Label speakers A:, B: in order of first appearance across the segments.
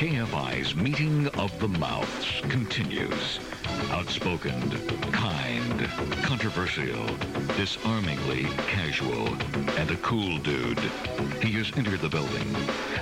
A: KFI's Meeting of the Mouths continues. Outspoken, kind, controversial, disarmingly casual, and a cool dude. He has entered the building.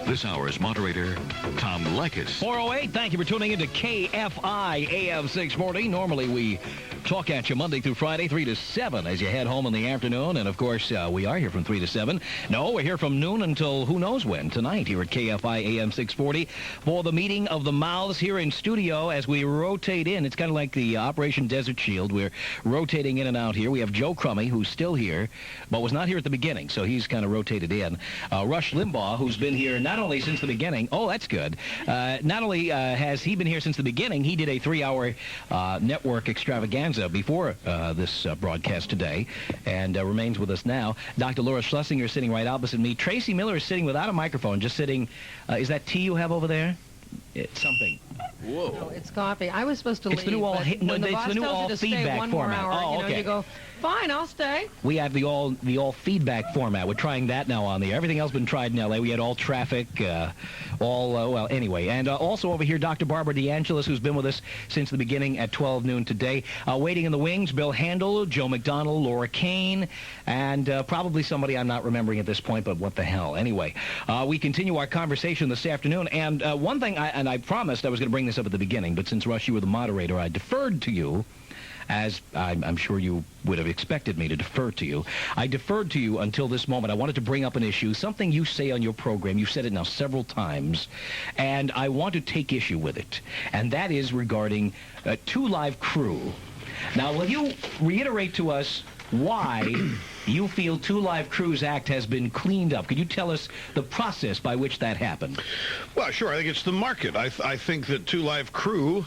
A: This hour's moderator, Tom Leykis.
B: 408, thank you for tuning into KFI AM 640. Normally we talk at you Monday through Friday, 3 to 7 as you head home in the afternoon. And, of course, we are here from 3 to 7. No, we're here from noon until who knows when tonight here at KFI AM 640 for the Meeting of the Mouths here in studio as we rotate in. It's kind of like the Operation Desert Shield. We're rotating in and out here. We have Joe Crummey, who's still here, but was not here at the beginning, so he's kind of rotated in. Rush Limbaugh, who's been here not only since the beginning. Oh, that's good. Not only has he been here since the beginning, he did a 3-hour network extravaganza before this broadcast today and remains with us now. Dr. Laura Schlessinger is sitting right opposite me. Tracy Miller is sitting without a microphone, just sitting. Is that tea you have over there? It's something. Whoa.
C: No, it's coffee. I was supposed to leave.
B: It's the new all,
C: but when the boss tells you to stay one more
B: format.
C: hour,
B: Okay.
C: you go, fine, I'll stay.
B: We have the all feedback format. We're trying that now on the air. Everything else been tried in L.A. We had all traffic, well, anyway. And also over here, Dr. Barbara DeAngelis, who's been with us since the beginning at 12 noon today. Waiting in the wings, Bill Handel, Joe McDonald, Laura Kane, and probably somebody I'm not remembering at this point, but what the hell. Anyway, we continue our conversation this afternoon. And one thing, I promised I was going to bring this up at the beginning, but since, Rush, you were the moderator, I deferred to you, as I'm sure you would have expected me to defer to you. I deferred to you until this moment. I wanted to bring up an issue, something you say on your program. You've said it now several times, and I want to take issue with it, and that is regarding Two Live Crew. Now, will you reiterate to us why you feel Two Live Crew's act has been cleaned up? Could you tell us the process by which that happened?
D: Well, sure. I think it's the market. I think that Two Live Crew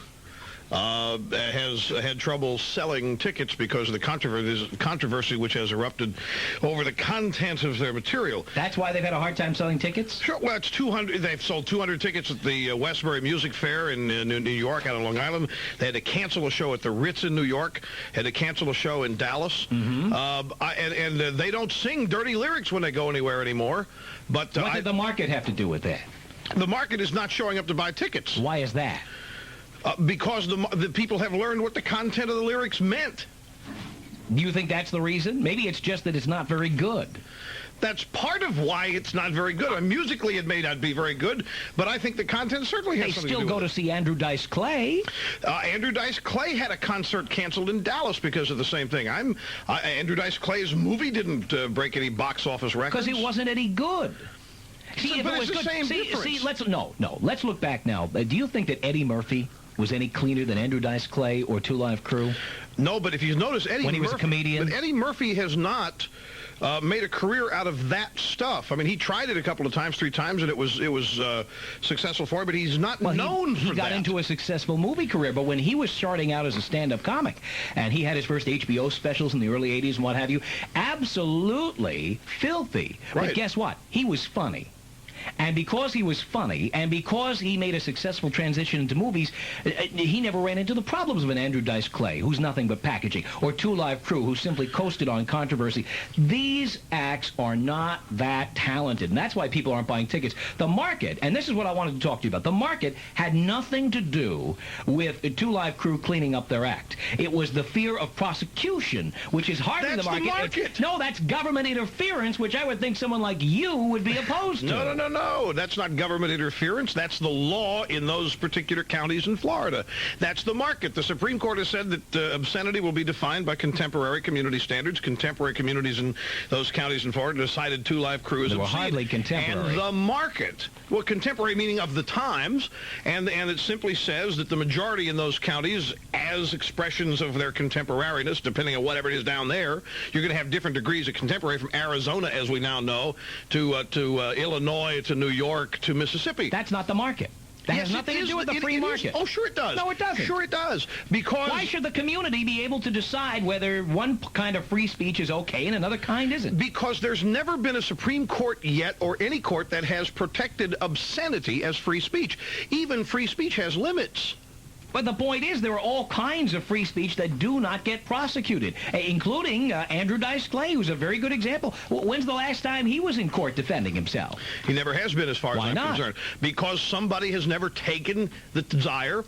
D: has had trouble selling tickets because of the controversy which has erupted over the content of their material.
B: That's why they've had a hard time selling tickets?
D: Sure. Well, it's 200. They've sold 200 tickets at the Westbury Music Fair in New York, out on Long Island. They had to cancel a show at the Ritz in New York. Had to cancel a show in Dallas.
B: Mm-hmm.
D: And they don't sing dirty lyrics when they go anywhere anymore. But
B: what did the market have to do with that?
D: The market is not showing up to buy tickets.
B: Why is that?
D: Because the people have learned what the content of the lyrics meant.
B: Do you think that's the reason? Maybe it's just that it's not very good.
D: That's part of why it's not very good. Musically, it may not be very good, but I think the content certainly has something to do with it.
B: They still go to see Andrew Dice Clay.
D: Andrew Dice Clay had a concert canceled in Dallas because of the same thing. Andrew Dice Clay's movie didn't break any box office records.
B: Because it wasn't any good. See, if it was good, let's look back now. Do you think that Eddie Murphy was any cleaner than Andrew Dice Clay or Two Live Crew?
D: No, but if you notice,
B: when he was a comedian,
D: but Eddie Murphy has not made a career out of that stuff. I mean, he tried it a couple of times, 3 times, and it was successful for him, but he's not known for that.
B: He got into a successful movie career, but when he was starting out as a stand-up comic, and he had his first HBO specials in the early 80s and what have you, absolutely filthy.
D: Right.
B: But guess what? He was funny. And because he was funny, and because he made a successful transition into movies, he never ran into the problems of an Andrew Dice Clay, who's nothing but packaging, or Two Live Crew, who simply coasted on controversy. These acts are not that talented, and that's why people aren't buying tickets. The market, and this is what I wanted to talk to you about, the market had nothing to do with Two Live Crew cleaning up their act. It was the fear of prosecution, which is hardly the market. No, that's government interference, which I would think someone like you would be opposed to.
D: No, that's not government interference. That's the law in those particular counties in Florida. That's the market. The Supreme Court has said that obscenity will be defined by contemporary community standards. Contemporary communities in those counties in Florida decided Two Live Crew is obscene.
B: They were hardly contemporary.
D: And the market, well, contemporary meaning of the times, and it simply says that the majority in those counties, as expressions of their contemporariness, depending on whatever it is down there, you're going to have different degrees of contemporary, from Arizona, as we now know, to Illinois, to New York, to Mississippi.
B: That's not the market. That has nothing to do with the free market.
D: Oh, sure it does.
B: No, it doesn't.
D: Sure it does. Because
B: why should the community be able to decide whether one kind of free speech is okay and another kind isn't?
D: Because there's never been a Supreme Court yet, or any court, that has protected obscenity as free speech. Even free speech has limits.
B: But the point is, there are all kinds of free speech that do not get prosecuted, including Andrew Dice Clay, who's a very good example. When's the last time he was in court defending himself?
D: He never has been, as far as I'm concerned. Because somebody has never taken the desire,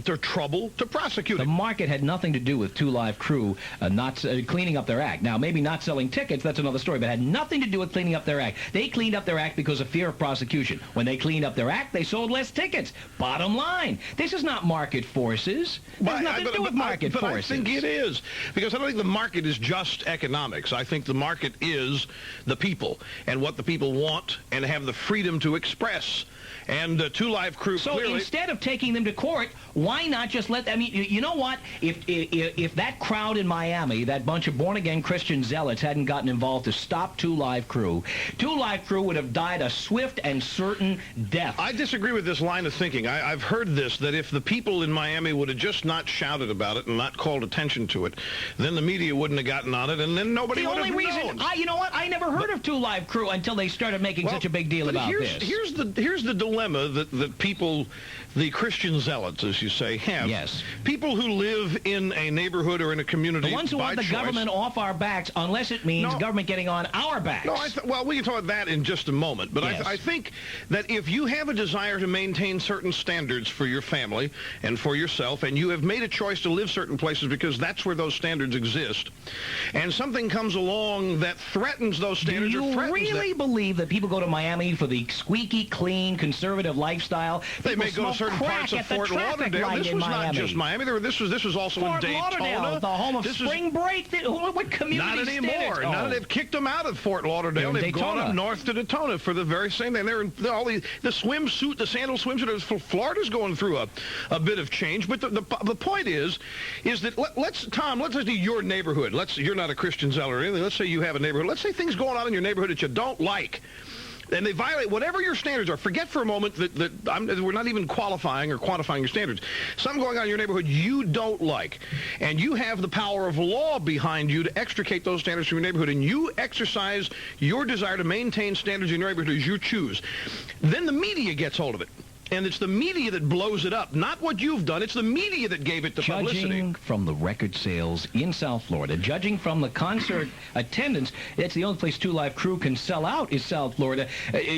D: their trouble to prosecute
B: The
D: it.
B: market had nothing to do with Two Live Crew not cleaning up their act. Now, maybe not selling tickets, that's another story, but it had nothing to do with cleaning up their act. They cleaned up their act because of fear of prosecution. When they cleaned up their act, they sold less tickets. Bottom line. This is not market forces. There's nothing to do with market forces.
D: But I think it is, because I don't think the market is just economics. I think the market is the people and what the people want and have the freedom to express. And Two Live Crew clearly...
B: So instead of taking them to court, why not just let them... I mean, you know what? If that crowd in Miami, that bunch of born-again Christian zealots hadn't gotten involved to stop Two Live Crew would have died a swift and certain death.
D: I disagree with this line of thinking. I've heard this, that if the people in Miami would have just not shouted about it and not called attention to it, then the media wouldn't have gotten on it, and then nobody would have known.
B: The only reason... you know what? I never heard of Two Live Crew until they started making such a big deal about this.
D: Here's the dilemma that people, the Christian zealots, as you say, have.
B: Yes.
D: People who live in a neighborhood or in a community.
B: The ones who want the government off our backs, unless it means government getting on our backs.
D: No, well, we can talk about that in just a moment. But
B: yes.
D: I think that if you have a desire to maintain certain standards for your family and for yourself, and you have made a choice to live certain places because that's where those standards exist, and something comes along that threatens those standards,
B: do you really believe that people go to Miami for the squeaky, clean, conservative lifestyle?
D: They may go to certain parts of Fort Lauderdale. This was not just Miami. This was also in Daytona.
B: Fort Lauderdale, the home of spring break. What community
D: Not anymore.
B: Oh.
D: Now they've kicked them out of Fort Lauderdale. They've gone up north to Daytona for the very same thing. They're all the swimsuit, the sandal swimsuit. Florida's going through a bit of change. But the point is that let's do your neighborhood. You're not a Christian zealot or anything. Let's say you have a neighborhood. Let's say things going on in your neighborhood that you don't like. And they violate whatever your standards are. Forget for a moment that we're not even qualifying or quantifying your standards. Something going on in your neighborhood you don't like. And you have the power of law behind you to extricate those standards from your neighborhood. And you exercise your desire to maintain standards in your neighborhood as you choose. Then the media gets hold of it. And it's the media that blows it up, not what you've done. It's the media that gave it the publicity.
B: Judging from the record sales in South Florida, judging from the concert attendance, it's the only place Two Live Crew can sell out is South Florida.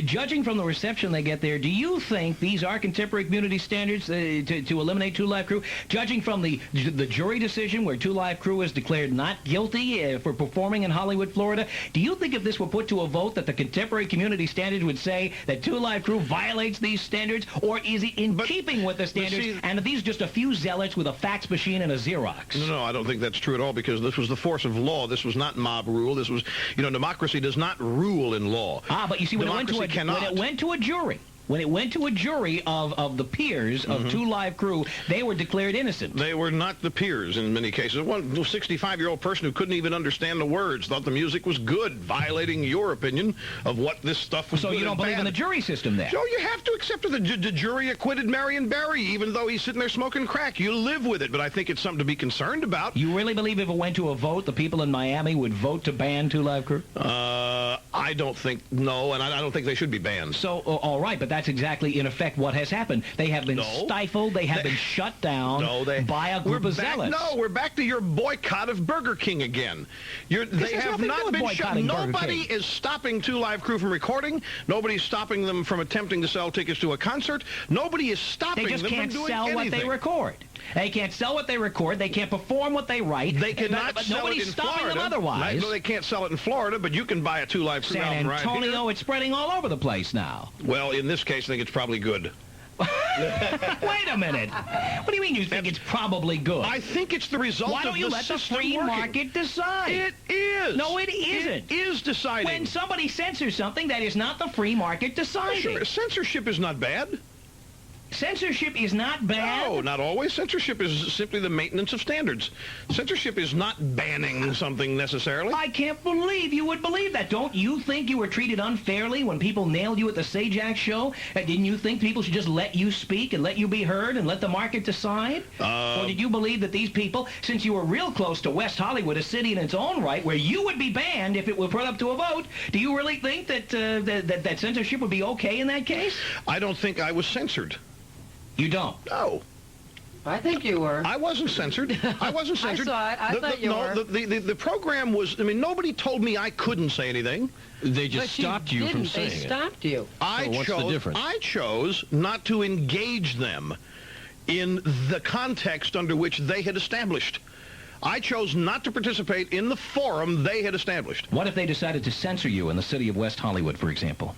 B: Judging from the reception they get there, do you think these are contemporary community standards to eliminate Two Live Crew? Judging from the jury decision where Two Live Crew is declared not guilty for performing in Hollywood, Florida, do you think if this were put to a vote that the contemporary community standards would say that Two Live Crew violates these standards? Or is it in keeping with the standards, and are these just a few zealots with a fax machine and a Xerox?
D: No, I don't think that's true at all, because this was the force of law. This was not mob rule. This was, democracy does not rule in law.
B: But you see, when it went to a jury, when it went to a jury of the peers of Two Live Crew, they were declared innocent.
D: They were not the peers in many cases. One 65-year-old person who couldn't even understand the words thought the music was good, violating your opinion of what this stuff was.
B: So you don't believe in the jury system then?
D: So you have to accept that the jury acquitted Marion Barry, even though he's sitting there smoking crack. You live with it, but I think it's something to be concerned about.
B: You really believe if it went to a vote, the people in Miami would vote to ban Two Live Crew?
D: I don't think, no, and I don't think they should be banned.
B: So, all right, but that's exactly, in effect, what has happened. They have been stifled. They have been shut down by a group of zealots.
D: No, we're back to your boycott of Burger King again. They have not been shut. Nobody is stopping Two Live Crew from recording. Nobody's stopping them from attempting to sell tickets to a concert. Nobody is stopping them from doing anything.
B: They just can't sell what they record. They can't sell what they record. They can't perform what they write.
D: They cannot
B: but
D: sell
B: nobody's
D: it in
B: stopping
D: Florida.
B: them otherwise.
D: No, they can't sell it in Florida, but you can buy a Two Live Crew album right here.
B: San Antonio, it's spreading all over the place now.
D: Well, in this case, I think it's probably good.
B: Wait a minute. What do you mean you think it's probably good?
D: I think it's the result of the system.
B: Why don't you let the free market decide?
D: It is.
B: No, it isn't.
D: It is deciding.
B: When somebody censors something, that is not the free market deciding.
D: Sure, censorship is not bad.
B: Censorship is not bad?
D: No, not always. Censorship is simply the maintenance of standards. Censorship is not banning something necessarily.
B: I can't believe you would believe that. Don't you think you were treated unfairly when people nailed you at the Sajak show? Didn't you think people should just let you speak and let you be heard and let the market decide? Or did you believe that these people, since you were real close to West Hollywood, a city in its own right, where you would be banned if it were put up to a vote, do you really think that that censorship would be okay in that case?
D: I don't think I was censored.
B: You don't?
D: No.
C: I think you were.
D: I wasn't censored. I wasn't censored.
C: I saw it. I thought you were.
D: No, the program was, I mean, nobody told me I couldn't say anything.
E: They just stopped you from saying it.
C: They stopped you.
E: So what's the difference?
D: I chose not to engage them in the context under which they had established. I chose not to participate in the forum they had established.
B: What if they decided to censor you in the city of West Hollywood, for example?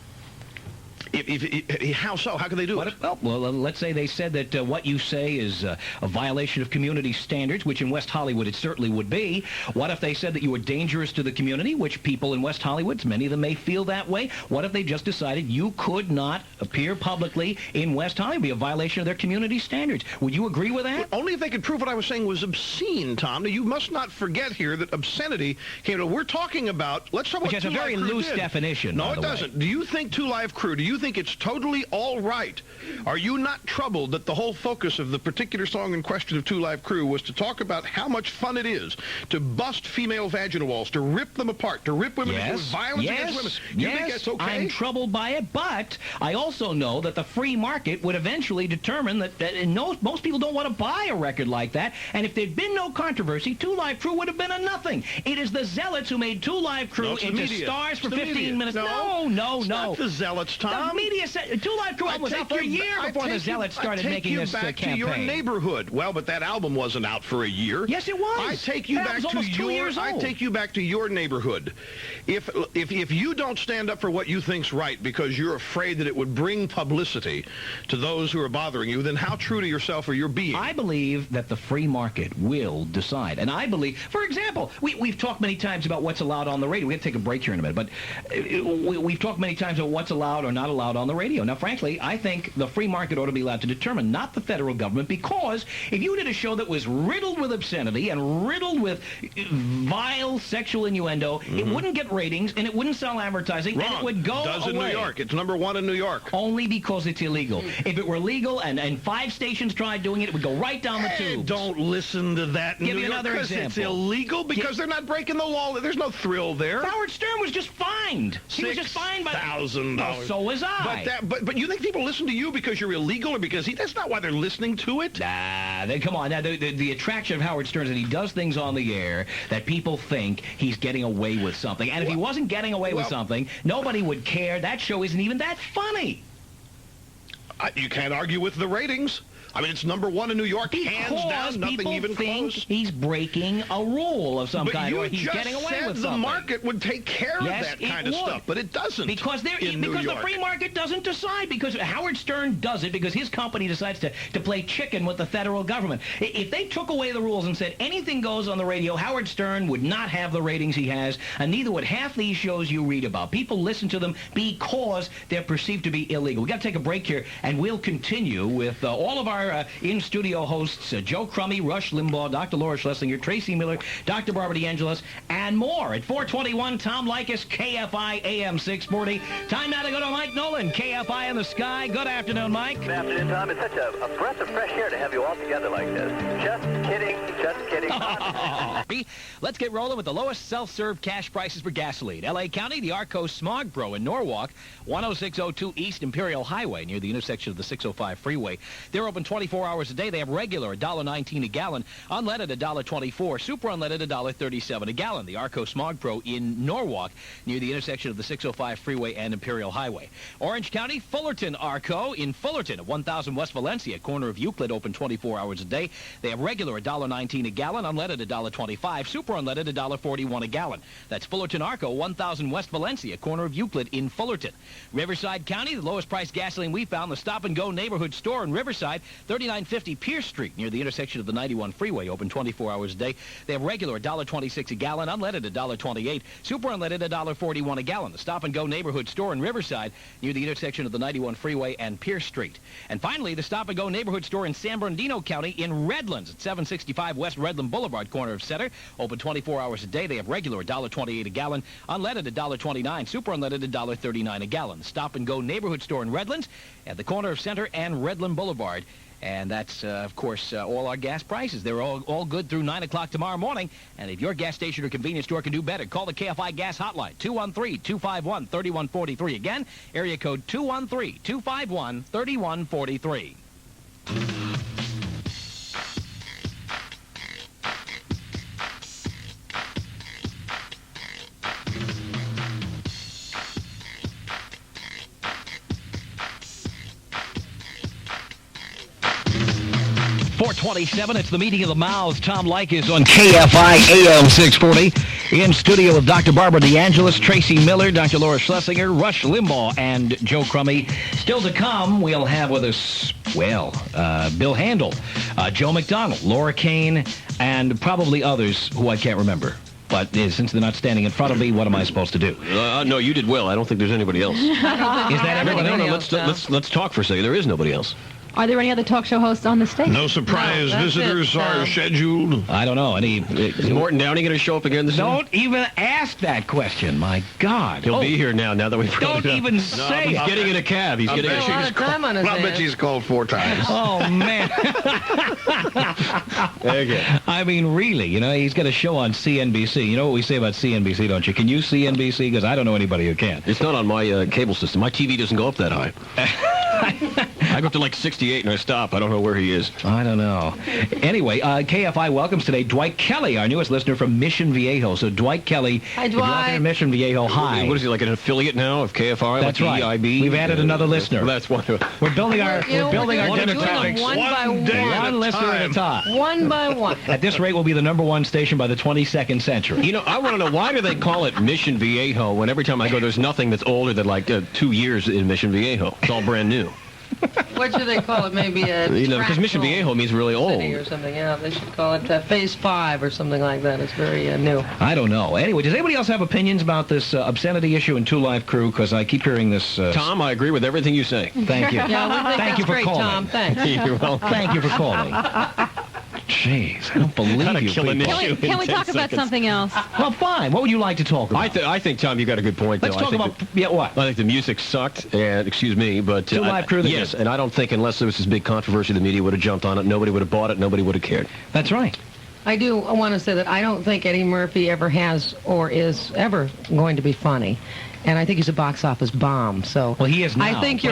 D: How so? How can they do it?
B: Well, let's say they said that what you say is a violation of community standards, which in West Hollywood it certainly would be. What if they said that you were dangerous to the community, which people in West Hollywood, many of them may feel that way? What if they just decided you could not appear publicly in West Hollywood? It would be a violation of their community standards. Would you agree with that?
D: Well, only if they could prove what I was saying was obscene, Tom. Now, you must not forget here that obscenity came to, we're talking about, let's talk about
B: which has a very loose definition.
D: No, it doesn't. Do you think Two Live Crew, do you think it's totally all right? Are you not troubled that the whole focus of the particular song in question of Two Live Crew was to talk about how much fun it is to bust female vaginal walls, to rip them apart, to rip women with violence against women? You think that's okay?
B: I'm troubled by it, but I also know that the free market would eventually determine that most people don't want to buy a record like that, and if there'd been no controversy, Two Live Crew would have been a nothing. It is the zealots who made Two Live Crew into stars for 15 minutes. No.
D: It's not the zealots, Tom.
B: The media said Two Live Crew was out for a year before the zealots started making this campaign.
D: I take you back to your neighborhood. Well, but that album wasn't out for a year.
B: Yes, it was.
D: I take you back to your neighborhood. If you don't stand up for what you think's right because you're afraid that it would bring publicity to those who are bothering you, then how true to yourself are you being?
B: I believe that the free market will decide. And I believe, for example, we've talked many times about what's allowed on the radio. We have to take a break here in a minute, but we've talked many times about what's allowed or not allowed on the radio. Now, frankly, I think the free market ought to be allowed to determine, not the federal government, because if you did a show that was riddled with obscenity and riddled with vile sexual innuendo, it wouldn't get ratings and it wouldn't sell advertising.
D: Wrong.
B: And it would go away.
D: It does in New York. It's #1 in New York.
B: Only because it's illegal. If it were legal and 5 stations tried doing it, it would go right down the tubes.
D: Don't listen to that in
B: Give
D: New
B: me
D: York
B: another example.
D: It's illegal because they're not breaking the law. There's no thrill there.
B: Howard Stern was just fined. He was just fined by
D: $6,000.
B: Well, so was I.
D: But you think people listen to you because you're illegal or because that's not why they're listening to it?
B: Nah, come on. Now, the attraction of Howard Stern is that he does things on the air that people think he's getting away with something. And if he wasn't getting away with something, nobody would care. That show isn't even that funny.
D: You can't argue with the ratings. I mean, it's #1 in New York, hands down, nothing even close.
B: He's breaking a rule of some kind, or he's getting away with something.
D: But you just said the market would take care of that kind of stuff, but it doesn't.
B: Because the free market doesn't decide. Because Howard Stern does it because his company decides to play chicken with the federal government. If they took away the rules and said anything goes on the radio, Howard Stern would not have the ratings he has, and neither would half these shows you read about. People listen to them because they're perceived to be illegal. We've got to take a break here, and we'll continue with all of our in-studio hosts, Joe Crummey, Rush Limbaugh, Dr. Laura Schlessinger, Tracy Miller, Dr. Barbara DeAngelis, and more. At 4:21, Tom Leykis, KFI AM 640. Time now to go to Mike Nolan, KFI in the Sky. Good afternoon, Mike. Good
F: afternoon, Tom. It's such a breath of fresh air to have you all together like this. Just kidding, just kidding.
B: Let's get rolling with the lowest self-serve cash prices for gasoline. L.A. County, the Arco Smog Pro in Norwalk, 10602 East Imperial Highway near the intersection of the 605 freeway. They're open 24 hours a day. They have regular $1.19 a gallon, unleaded $1.24, super unleaded $1.37 a gallon. The Arco Smog Pro in Norwalk near the intersection of the 605 freeway and Imperial Highway. Orange County, Fullerton Arco in Fullerton at 1000 West Valencia, corner of Euclid, open 24 hours a day. They have regular $1.19 a gallon, unleaded $1.25, super unleaded $1.41 a gallon. That's Fullerton Arco, 1000 West Valencia, corner of Euclid in Fullerton. Riverside County, the lowest price gasoline we found, the Stop and Go neighborhood store in Riverside, 3950 Pierce Street near the intersection of the 91 freeway, open 24 hours a day. They have regular $1.26 a gallon, unleaded $1.28, super unleaded $1.41 a gallon. The Stop and Go neighborhood store in Riverside near the intersection of the 91 freeway and Pierce Street. And finally, the Stop and Go neighborhood store in San Bernardino County in Redlands at 765 West Redland Boulevard, corner of Center, open 24 hours a day. They have regular $1.28 a gallon, unleaded $1.29, super unleaded $1.39 a gallon. The Stop and Go neighborhood store in Redlands at the corner of Center and Redland Boulevard. And that's, of course, all our gas prices. They're all good through 9 o'clock tomorrow morning. And if your gas station or convenience store can do better, call the KFI gas hotline, 213-251-3143. Again, area code 213-251-3143. 427, it's the meeting of the mouths. Tom Leykis on KFI AM 640. In studio with Dr. Barbara DeAngelis, Tracy Miller, Dr. Laura Schlessinger, Rush Limbaugh, and Joe Crummey. Still to come, we'll have with us, Bill Handel, Joe McDonald, Laura Kane, and probably others who I can't remember. But since they're not standing in front of me, what am I supposed to do?
E: No, you did well. I don't think there's anybody else.
B: Is that everybody?
E: No, let's talk for a second. There is nobody else.
G: Are there any other talk show hosts on the stage?
D: No surprise visitors are scheduled.
B: I don't know.
E: Is Morton Downey going to show up again this year?
B: Don't even ask that question. My God.
E: He'll be here now that we've brought
B: Don't
E: it up.
B: even say
E: He's
B: it.
E: getting in a cab. He's getting
C: a lot of time on his
D: I bet
C: hands.
D: she's called 4 times.
B: Oh, man.
E: Okay.
B: I mean, really, he's got a show on CNBC. You know what we say about CNBC, don't you? Can you CNBC? Because I don't know anybody who can.
E: It's not on my cable system. My TV doesn't go up that high. I go up to like 68 and I stop. I don't know where he is.
B: I don't know. Anyway, KFI welcomes today Dwight Kelly, our newest listener from Mission Viejo. So Dwight Kelly,
C: Hi,
B: if you're out there in
C: Dwight.
B: Mission Viejo, hi.
E: What is he, like an affiliate now of KFI?
B: That's
E: like
B: right.
E: EIB?
B: We've added another listener.
E: Well, that's one.
B: We're building our
C: We're doing
B: demographics.
C: them one by
D: One day
C: one.
D: at a
B: One listener at a time.
C: One by one.
B: At this rate, we'll be the #1 station by the 22nd century.
E: I want to know, why do they call it Mission Viejo when every time I go, there's nothing that's older than like 2 years in Mission Viejo? It's all brand new.
C: What should they call it? Maybe a
E: Because Mission Viejo means really
C: city
E: old.
C: or something. Yeah, they should call it Phase 5 or something like that. It's very new.
B: I don't know. Anyway, does anybody else have opinions about this obscenity issue in Two Live Crew? Because I keep hearing this.
E: Tom, I agree with everything you say.
B: Thank you.
C: Yeah, we think
B: Thank
C: that's
B: you for
C: great,
B: calling.
C: Tom. Thanks.
E: You're welcome.
B: Thank you for calling. Jeez, I don't believe
E: Gotta
B: you
E: kill an
B: people.
E: issue.
G: Can we talk about something else?
B: Well, fine. What would you like to talk about?
E: I think, Tom, you got a good point,
B: Let's
E: though.
B: talk about what?
E: I think the music sucked, and excuse me, but
B: Two Live Crew.
E: yes, and I don't think unless there was this big controversy, the media would have jumped on it. Nobody would have bought it. Nobody would have cared.
B: That's right.
C: I want to say that I don't think Eddie Murphy ever has or is ever going to be funny. And I think he's a box office bomb. So
B: Well, he is now.
C: I think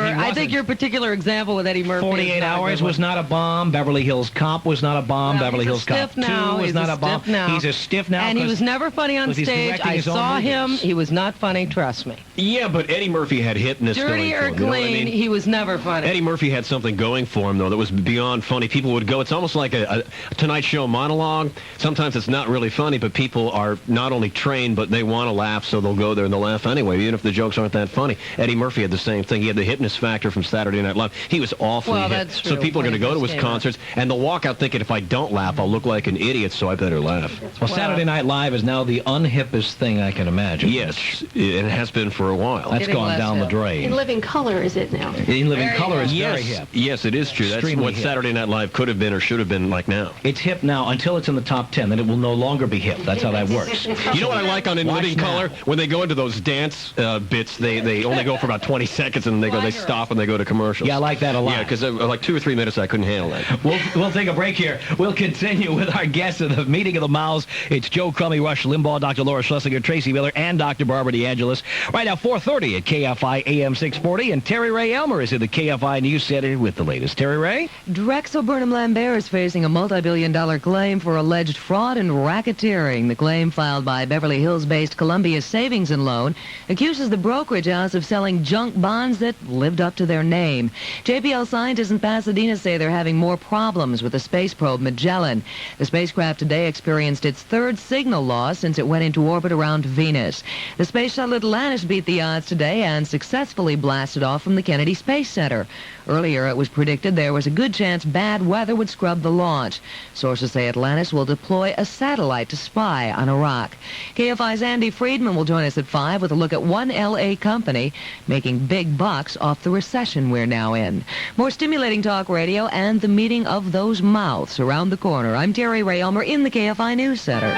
C: your particular example with Eddie Murphy.
B: 48 Hours was not a bomb. Beverly Hills Cop was not a bomb.
C: Well,
B: Beverly
C: he's a
B: Hills Cop
C: stiff now.
B: 2 was
C: He's
B: not
C: a
B: a bomb.
C: stiff now.
B: He's a stiff now.
C: And he was never funny on
B: 'cause he's
C: stage.
B: directing
C: I
B: his own
C: saw him.
B: movies.
C: He was not funny. Trust me.
E: Yeah, but Eddie Murphy had hitness
C: Dirty
E: going
C: or
E: for him. You know what I
C: clean,
E: mean?
C: he was never funny.
E: Eddie Murphy had something going for him, though, that was beyond funny. People would go. It's almost like a Tonight Show monologue. Sometimes it's not really funny, but people are not only trained, but they want to laugh, so they'll go there and they'll laugh anyway, even if the jokes aren't that funny. Eddie Murphy had the same thing. He had the hitness factor from Saturday Night Live. He was awfully
C: Well,
E: hit.
C: that's
E: So
C: true.
E: people are going to go to his
C: When he first
E: concerts, and they'll walk out thinking, if I don't laugh, I'll look like an idiot, so I better laugh.
B: Well, Saturday Night Live is now the unhippest thing I can imagine.
E: Yes, it has been for a while.
B: That's
C: Getting
B: gone
C: less
B: down the
C: hip.
B: drain.
H: In Living Color, is it now?
B: In Living
C: Very
B: Color is
C: hip.
B: very
E: Yes,
B: hip.
E: yes, it is true. That's
B: Extremely
E: what
B: hip.
E: Saturday Night Live could have been or should have been like now.
B: It's hip now until it's in the top 10. Then it will no longer be hip. That's how that works.
E: You know what I like on In
B: Watch
E: Living
B: now.
E: Color? When they go into those dance bits, they only go for about 20 seconds, and they stop and they go to commercials.
B: Yeah, I like that a lot.
E: Yeah, because like 2 or 3 minutes, I couldn't handle that.
B: We'll take a break here. We'll continue with our guests of the meeting of the mouths. It's Joe Crummey, Rush Limbaugh, Dr. Laura Schlessinger, Tracy Miller, and Dr. Barbara DeAngelis. Right now, 4:30 at KFI AM 640, and Terry Ray Elmer is in the KFI News Center with the latest. Terry Ray?
I: Drexel Burnham Lambert is facing a multi-billion-dollar claim for alleged fraud and racketeering. The claim, filed by Beverly Hills-based Columbia Savings and Loan, accuses the brokerage house of selling junk bonds that lived up to their name. JPL scientists in Pasadena say they're having more problems with the space probe Magellan. The spacecraft today experienced its third signal loss since it went into orbit around Venus. The space shuttle Atlantis beat the odds today and successfully blasted off from the Kennedy Space Center. Earlier, it was predicted there was a good chance bad weather would scrub the launch. Sources say Atlantis will deploy a satellite to spy on Iraq. KFI's Andy Friedman will join us at 5 with a look at one L.A. company making big bucks off the recession we're now in. More stimulating talk radio and the meeting of those mouths around the corner. I'm Terry Ray Elmer in the KFI News Center.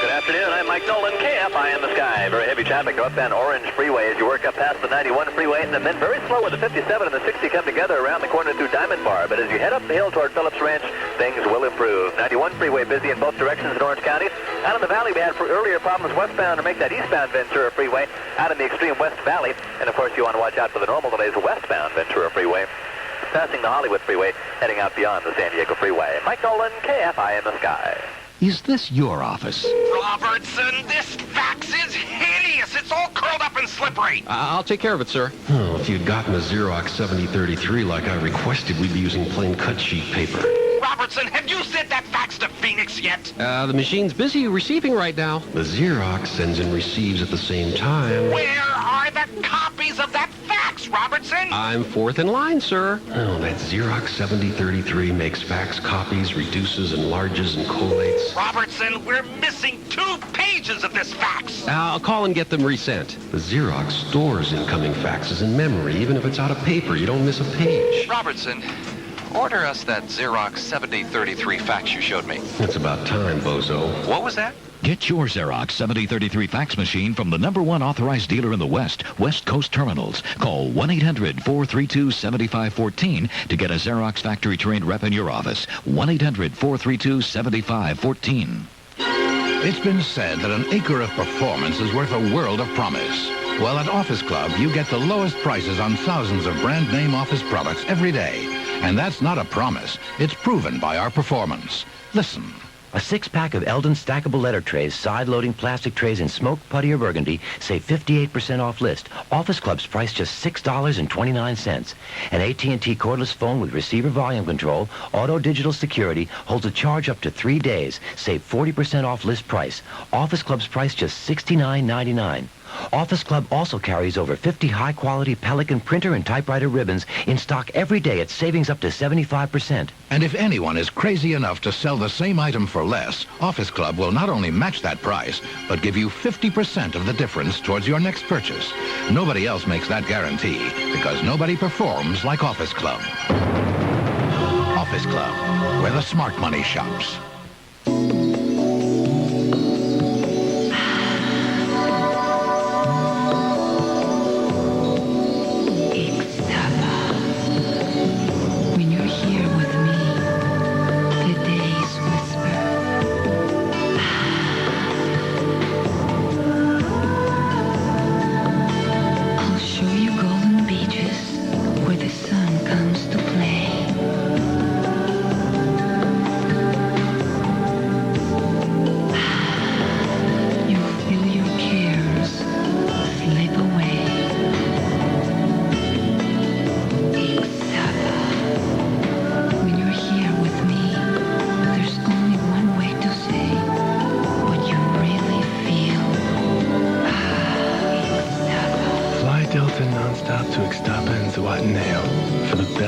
F: Good afternoon. I'm Mike Nolan, KFI in the sky. Very heavy traffic northbound Orange Freeway as you work up past the 91 freeway, and then very slow with the 57 and the 60 come together around the corner through Diamond Bar. But as you head up the hill toward Phillips Ranch, things will improve. 91 freeway busy in both directions in Orange County. Out in the valley, we had earlier problems westbound to make that eastbound Ventura Freeway out in the extreme West Valley. And of course, you want to watch out for the normal delays westbound Ventura Freeway, passing the Hollywood Freeway, heading out beyond the San Diego Freeway. Mike Nolan, KFI in the sky.
E: Is this your office?
J: Robertson, this fax is hideous. It's all curled up and slippery.
E: I'll take care of it, sir.
K: Oh, if you'd gotten a Xerox 7033 like I requested, we'd be using plain cut sheet paper.
J: Robertson, have you sent that fax to Phoenix yet?
E: The machine's busy receiving right now. The Xerox sends and receives at the same time.
J: Where are the copies of that fax, Robertson?
E: I'm fourth in line, sir. Oh, that Xerox 7033 makes fax copies, reduces, enlarges, and collates.
J: Robertson, we're missing 2 pages of this fax.
E: I'll call and get them resent. The Xerox stores incoming faxes in memory. Even if it's out of paper, you don't miss a page.
H: Robertson, order us that Xerox 7033 fax you showed me.
E: It's about time, bozo.
H: What was that?
A: Get your Xerox 7033 fax machine from the #1 authorized dealer in the West Coast Terminals. Call 1-800-432-7514 to get a Xerox factory-trained rep in your office. 1-800-432-7514.
K: It's been said that an acre of performance is worth a world of promise. Well, at Office Club, you get the lowest prices on thousands of brand name office products every day. And that's not a promise. It's proven by our performance. Listen.
L: A 6-pack of Eldon stackable letter trays, side-loading plastic trays in smoked putty or burgundy, save 58% off list. Office Club's price just $6.29. An AT&T cordless phone with receiver volume control, auto digital security, holds a charge up to 3 days. Save 40% off list price. Office Club's price just $69.99. Office Club also carries over 50 high-quality Pelican printer and typewriter ribbons in stock every day at savings up to 75%.
K: And if anyone is crazy enough to sell the same item for less, Office Club will not only match that price, but give you 50% of the difference towards your next purchase. Nobody else makes that guarantee, because nobody performs like Office Club. Office Club, where the smart money shops.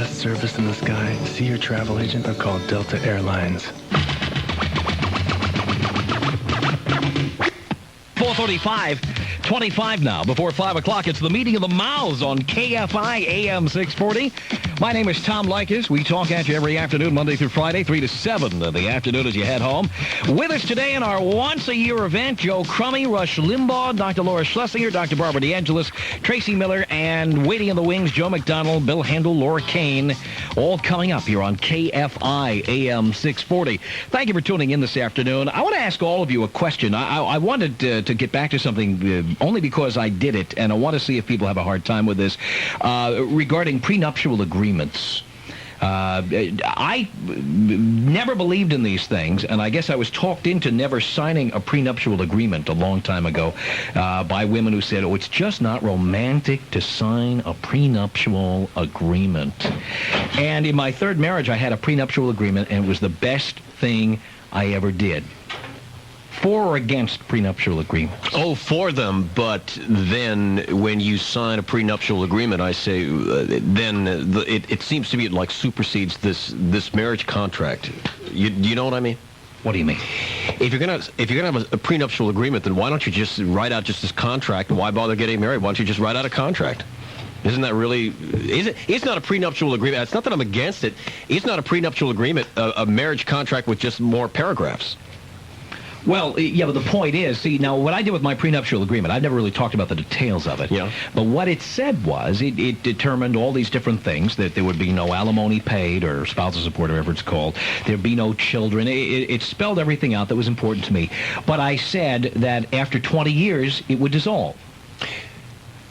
M: Service in the sky, see your travel agent or call Delta Airlines.
B: 4:35 now. Before 5 o'clock, it's the Meeting of the Mouths on KFI AM 640. My name is Tom Leykis. We talk at you every afternoon, Monday through Friday, 3 to 7 in the afternoon as you head home. With us today in our once-a-year event, Joe Crummey, Rush Limbaugh, Dr. Laura Schlessinger, Dr. Barbara DeAngelis, Tracy Miller, and waiting in the wings, Joe McDonald, Bill Handel, Laura Kane, all coming up here on KFI AM 640. Thank you for tuning in this afternoon. I want to ask all of you a question. I wanted to get back to something only because I did it, and I want to see if people have a hard time with this, regarding prenuptial agreements. I never believed in these things, and I guess I was talked into never signing a prenuptial agreement a long time ago by women who said, oh, it's just not romantic to sign a prenuptial agreement. And in my third marriage, I had a prenuptial agreement, and it was the best thing I ever did. For or against prenuptial agreements?
E: Oh, for them, but then when you sign a prenuptial agreement, I say, then it seems to me it like supersedes this marriage contract. You know what I mean?
B: What do you mean?
E: If you're gonna have a prenuptial agreement, then why don't you just write out just this contract? Why bother getting married? Why don't you just write out a contract? Isn't that really? It's not a prenuptial agreement. It's not that I'm against it. It's not a prenuptial agreement. A marriage contract with just more paragraphs.
B: Well, yeah, but the point is, see, now what I did with my prenuptial agreement, I've never really talked about the details of it.
E: Yeah.
B: But what it said was, it determined all these different things, that there would be no alimony paid or spousal support, or whatever it's called. There'd be no children. It spelled everything out that was important to me. But I said that after 20 years, it would dissolve.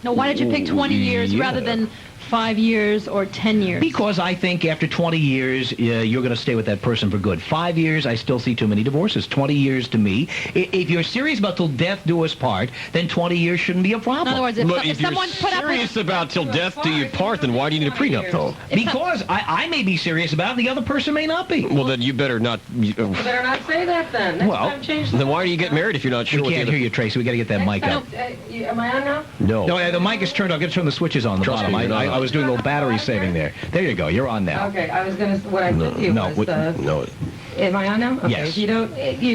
G: Now, why did you pick 20 years rather than 5 years or 10 years?
B: Because I think after 20 years, you're going to stay with that person for good. 5 years, I still see too many divorces. 20 years to me. If you're serious about till death do us part, then 20 years shouldn't be a problem.
G: In other words, if someone put up with...
E: serious about till death do you part, then why do you need a prenup, though?
B: Because I may be serious about it, the other person may not be.
E: Well, then you better not...
C: You better not say that then. Next time change the
E: then why do you get married if you're not sure?
B: We can't hear you, Tracy. We got to get that mic up.
C: Am I on now?
B: No, the mic is turned on. I've got to turn the switches on the bottom. I was doing a little battery saving there. There you go. You're on now.
C: Okay, I was going to... What I said to you was...
E: No.
C: Am I on now? Okay.
B: Yes.
C: You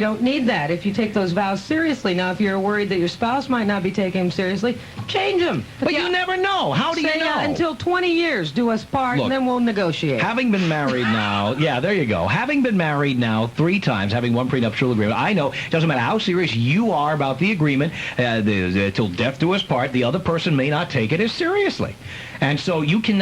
C: don't need that if you take those vows seriously. Now, if you're worried that your spouse might not be taking them seriously, change them.
B: But you never know. How do you know?
C: Until 20 years, do us part, and then we'll negotiate.
B: Having been married now, there you go. Having been married now 3 times, having one prenuptial agreement, I know it doesn't matter how serious you are about the agreement, till death do us part, the other person may not take it as seriously. And so you can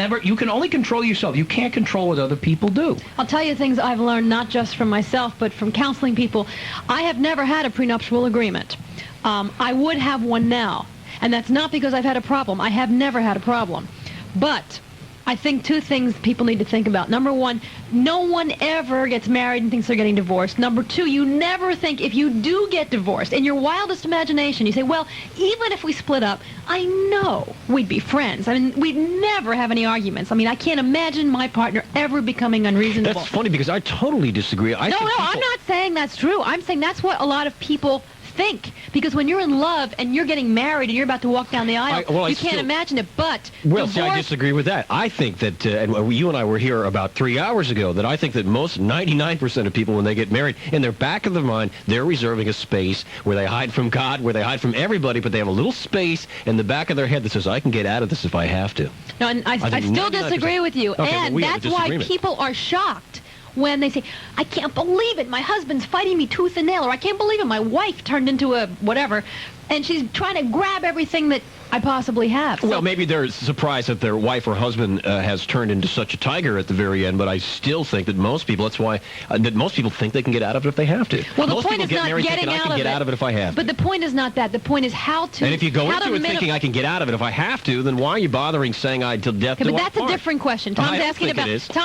B: only control yourself. You can't control what other people do.
G: I'll tell you things I've learned not just from myself, but from counseling people. I have never had a prenuptial agreement. I would have one now. And that's not because I've had a problem. I have never had a problem. But I think 2 things people need to think about. Number 1, no one ever gets married and thinks they're getting divorced. Number 2, you never think if you do get divorced, in your wildest imagination, you say, well, even if we split up, I know we'd be friends. I mean, we'd never have any arguments. I mean, I can't imagine my partner ever becoming unreasonable.
E: That's funny because I totally disagree.
G: I'm not saying that's true. I'm saying that's what a lot of people think, because when you're in love and you're getting married and you're about to walk down the aisle, you can't imagine it. But
E: I disagree with that. I think that, and you and I were here about 3 hours ago, that I think that most 99% of people, when they get married, in their back of their mind, they're reserving a space where they hide from God, where they hide from everybody, but they have a little space in the back of their head that says, I can get out of this if I have to.
G: No, and I still disagree with you, and that's why people are shocked when they say, I can't believe it, my husband's fighting me tooth and nail, or I can't believe it, my wife turned into a whatever, and she's trying to grab everything that I possibly have.
E: Well, maybe they're surprised that their wife or husband has turned into such a tiger at the very end, but I still think that most people, that's why, that most people think they can get out of it if they have to.
G: Well,
E: most
G: the point
E: people
G: is not getting
E: I can get out of it if I have to.
G: But the point is not that. The point is how to...
E: And if you go into it thinking I can get out of it if I have to, then why are you bothering saying till death do us part?
G: But that's a different question. Tom's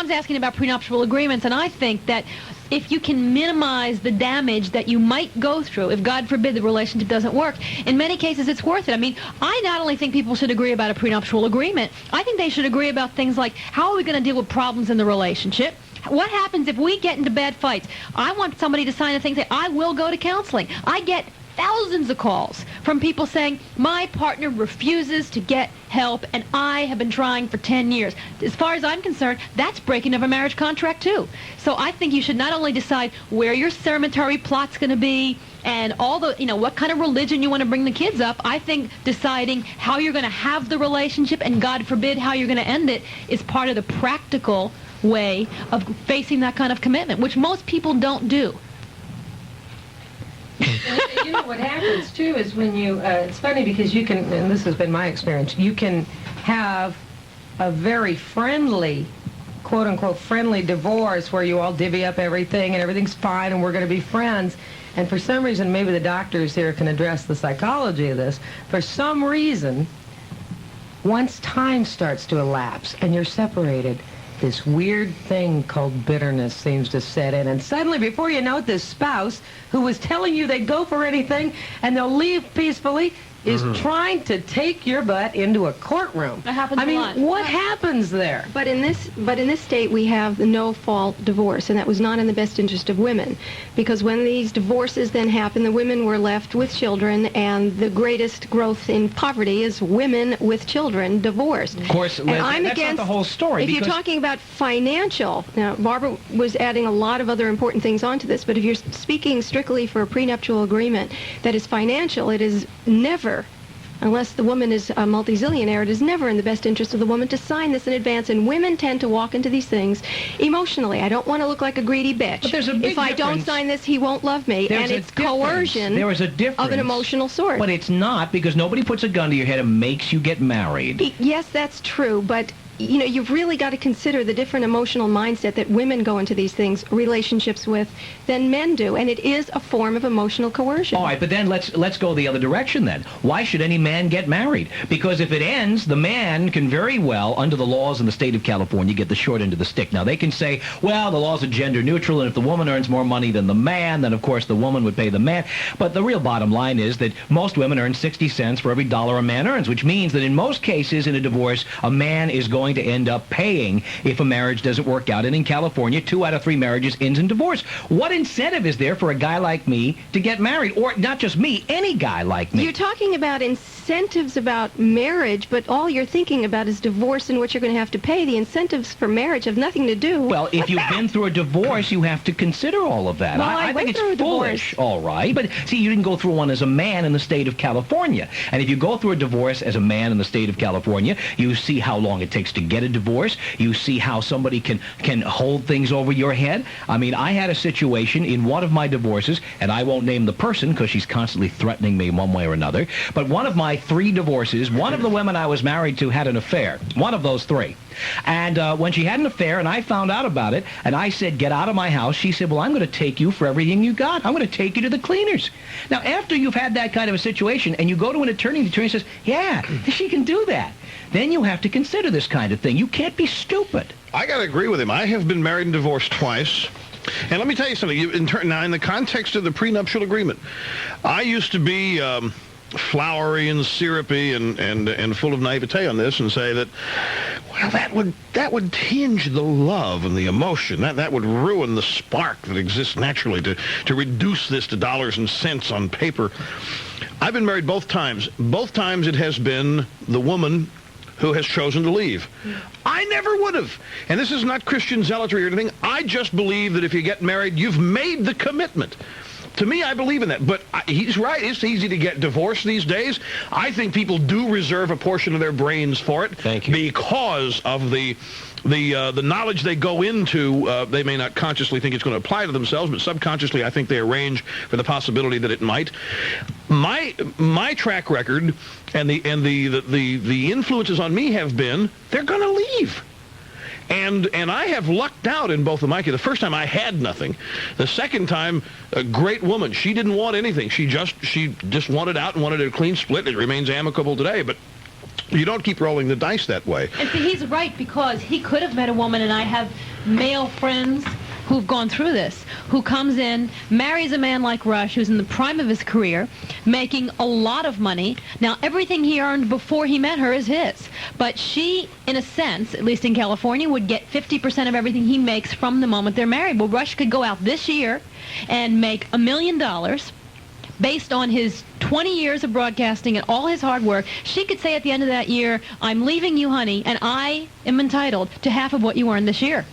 G: asking about prenuptial agreements, and I think that if you can minimize the damage that you might go through, if God forbid the relationship doesn't work, in many cases it's worth it. I mean, I not only think people should agree about a prenuptial agreement, I think they should agree about things like, how are we going to deal with problems in the relationship? What happens if we get into bad fights? I want somebody to sign a thing saying, I will go to counseling. I get thousands of calls from people saying, my partner refuses to get help, and I have been trying for 10 years. As far as I'm concerned, that's breaking of a marriage contract, too. So I think you should not only decide where your cemetery plot's going to be and all the, what kind of religion you want to bring the kids up. I think deciding how you're going to have the relationship and, God forbid, how you're going to end it is part of the practical way of facing that kind of commitment, which most people don't do.
C: What happens too is when you it's funny because you can, and this has been my experience, you can have a very friendly, quote unquote friendly divorce where you all divvy up everything and everything's fine and we're going to be friends, and for some reason, maybe the doctors here can address the psychology of this, for some reason, once time starts to elapse and you're separated, this weird thing called bitterness seems to set in. And suddenly, before you know it, this spouse who was telling you they'd go for anything and they'll leave peacefully is trying to take your butt into a courtroom.
G: That happens a lot.
C: What happens there?
N: But in this state, we have the no-fault divorce, and that was not in the best interest of women, because when these divorces then happened, the women were left with children, and the greatest growth in poverty is women with children divorced.
B: Of course,
N: and
B: that's not the whole story.
N: If you're talking about financial, now Barbara was adding a lot of other important things onto this, but if you're speaking strictly for a prenuptial agreement that is financial, it is never, unless the woman is a multi-zillionaire, it is never in the best interest of the woman to sign this in advance, and women tend to walk into these things emotionally. I don't want to look like a greedy bitch.
B: But there's a big
N: if I don't sign this, he won't love me, and it's coercion
B: there is a difference
N: of an emotional sort.
B: But it's not, because nobody puts a gun to your head and makes you get married.
N: Yes, that's true, but you've really got to consider the different emotional mindset that women go into these things, relationships with, than men do. And it is a form of emotional coercion.
B: All right, but then let's go the other direction then. Why should any man get married? Because if it ends, the man can very well, under the laws in the state of California, get the short end of the stick. Now, they can say, well, the laws are gender neutral, and if the woman earns more money than the man, then, of course, the woman would pay the man. But the real bottom line is that most women earn 60 cents for every dollar a man earns, which means that in most cases in a divorce, a man is going to end up paying if a marriage doesn't work out. And in California, 2 out of 3 marriages ends in divorce. What incentive is there for a guy like me to get married? Or not just me, any guy like me.
N: You're talking about incentives about marriage, but all you're thinking about is divorce and what you're going to have to pay. The incentives for marriage have nothing to do.
B: Well, if you've been through a divorce, you have to consider all of that.
N: Well,
B: I think
N: went
B: it's
N: through a
B: foolish,
N: divorce.
B: all right. But see, you didn't go through one as a man in the state of California. And if you go through a divorce as a man in the state of California, you see how long it takes to get a divorce. You see how somebody can hold things over your head. I mean, I had a situation in one of my divorces, and I won't name the person because she's constantly threatening me one way or another, but one of my 3 divorces, one of the women I was married to had an affair. One of those 3. And when she had an affair and I found out about it and I said, get out of my house, she said, well, I'm going to take you for everything you got. I'm going to take you to the cleaners. Now, after you've had that kind of a situation and you go to an attorney, the attorney says, yeah, she can do that. Then you have to consider this kind of thing. You can't be stupid.
D: I got to agree with him. I have been married and divorced twice. And let me tell you something. Now, in the context of the prenuptial agreement, I used to be flowery and syrupy and full of naivete on this and say that, well, that would tinge the love and the emotion. That would ruin the spark that exists naturally to reduce this to dollars and cents on paper. I've been married both times. Both times it has been the woman who has chosen to leave. I never would have. And this is not Christian zealotry or anything. I just believe that if you get married, you've made the commitment. To me, I believe in that. But he's right. It's easy to get divorced these days. I think people do reserve a portion of their brains for it.
E: Thank you.
D: Because of the knowledge they go into. They may not consciously think it's going to apply to themselves, but subconsciously I think they arrange for the possibility that it might. My track record and the influences on me have been they're going to leave. And I have lucked out in both of my cases. The first time I had nothing. The second time, a great woman. She didn't want anything. She just wanted out and wanted a clean split. It remains amicable today, but you don't keep rolling the dice that way.
G: And see, he's right, because he could have met a woman, and I have male friends who've gone through this, who comes in, marries a man like Rush, who's in the prime of his career, making a lot of money. Now, everything he earned before he met her is his. But she, in a sense, at least in California, would get 50% of everything he makes from the moment they're married. Well, Rush could go out this year and make $1 million based on his 20 years of broadcasting and all his hard work. She could say at the end of that year, I'm leaving you, honey, and I am entitled to half of what you earned this year.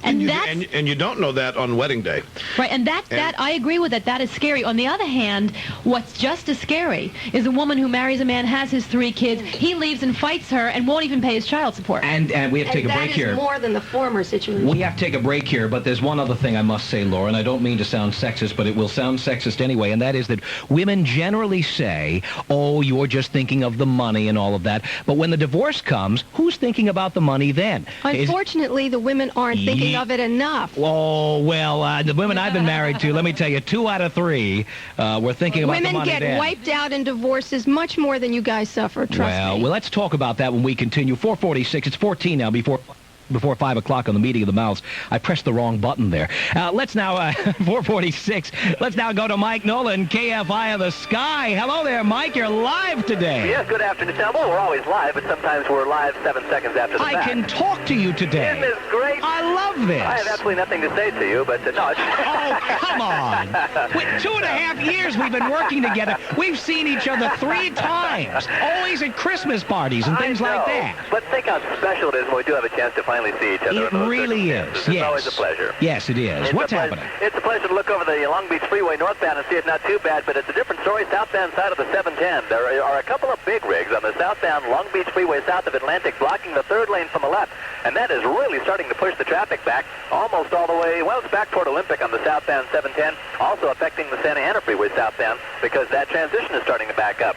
G: And
D: you don't know that on wedding day.
G: Right, and that I agree with that. That is scary. On the other hand, what's just as scary is a woman who marries a man, has his 3 kids, he leaves and fights her and won't even pay his child support.
B: And we have to take a break here.
N: That is more than the former situation.
B: We have to take a break here, but there's one other thing I must say, Laura, and I don't mean to sound sexist, but it will sound sexist anyway, and that is that women generally say, oh, you're just thinking of the money and all of that. But when the divorce comes, who's thinking about the money then?
N: Unfortunately, the women aren't thinking of it enough.
B: Oh, well, the women I've been married to, let me tell you, 2 out of 3 were thinking about the money
N: then. Women get wiped out in divorces much more than you guys suffer, trust me.
B: Well, let's talk about that when we continue. 4:46, it's 14 now before 5 o'clock on the meeting of the mouths. I pressed the wrong button there. Let's now, 4:46, let's now go to Mike Nolan, KFI of the Sky. Hello there, Mike. You're live today.
F: Yes, good afternoon, Tom. Well, we're always live, but sometimes we're live 7 seconds after the fact.
B: I can talk to you today.
F: Isn't this great?
B: I love this.
F: I have absolutely nothing to say to you, but no.
B: Oh, come on. 2.5 years we've been working together. We've seen each other 3 times, always at Christmas parties and things like that.
F: But think how special it is when we do have a chance to finally see each other.
B: It really is, yes.
F: It's always a pleasure.
B: Yes, it is. What's happening?
F: It's a pleasure to look over the Long Beach Freeway northbound and see it's not too bad, but it's a different story southbound side of the 710. There are a couple of big rigs on the southbound Long Beach Freeway south of Atlantic blocking the 3rd lane from the left, and that is really starting to push the traffic back almost all the way, well, it's back toward Olympic on the southbound 710, also affecting the Santa Ana Freeway southbound because that transition is starting to back up.